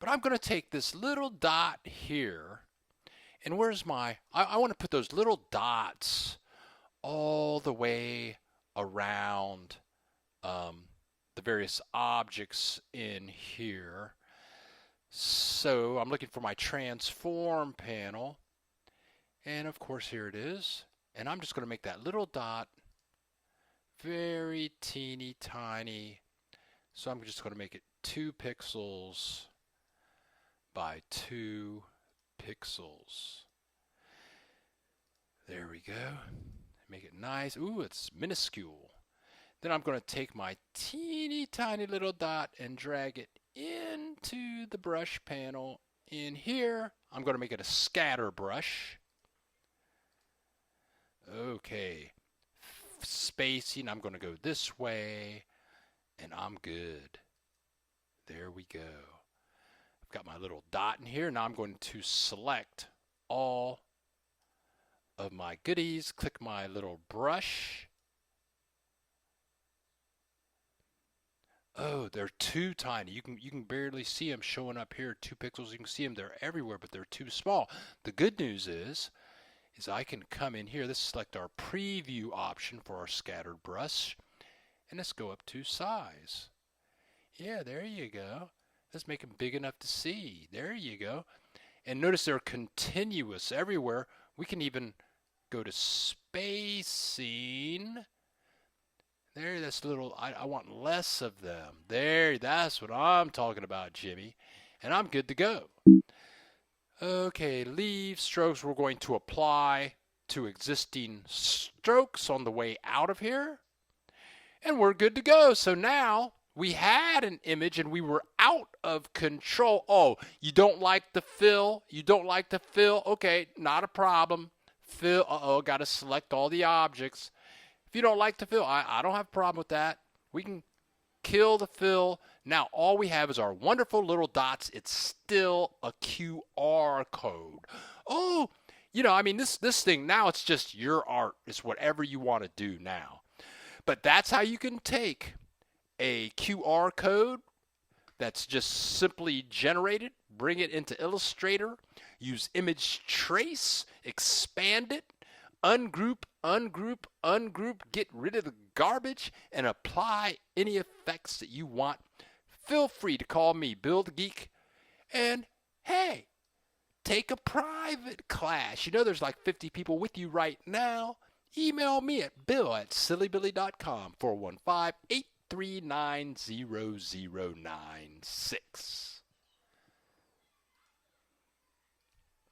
But I'm going to take this little dot here, and where's I want to put those little dots all the way around the various objects in here. So I'm looking for my transform panel, and of course here it is. And I'm just going to make that little dot very teeny tiny. So I'm just going to make it 2 pixels by 2 pixels. There we go. Make it nice. Ooh, it's minuscule. Then I'm going to take my teeny tiny little dot and drag it into the brush panel in here. I'm going to make it a scatter brush. Okay. Spacing, I'm going to go this way, and I'm good. There we go. I've got my little dot in here. Now I'm going to select all of my goodies, click my little brush. Oh, they're too tiny. You can barely see them showing up here, 2 pixels. You can see them, they're everywhere, but they're too small. The good news is I can come in here. Let's select our preview option for our scattered brush, and let's go up to size. Yeah, there you go. Let's make them big enough to see. There you go. And notice they're continuous everywhere. We can even go to spacing. There, that's little, I want less of them. There, that's what I'm talking about, Jimmy. And I'm good to go. Okay, leave strokes we're going to apply to existing strokes on the way out of here. And we're good to go. So now we had an image and we were out of control. Oh, you don't like the fill? You don't like the fill? Okay, not a problem. Fill, got to select all the objects. If you don't like the fill, I don't have a problem with that. We can kill the fill. Now all we have is our wonderful little dots. It's still a QR code. Oh, I mean, this thing, now it's just your art. It's whatever you want to do now. But that's how you can take a QR code that's just simply generated, bring it into Illustrator, use image trace, expand it, ungroup, ungroup, ungroup, get rid of the garbage, and apply any effects that you want. Feel free to call me Bill the Geek, and hey, take a private class. There's like 50 people with you right now. Email me at bill@sillybilly.com, 415-839-0096.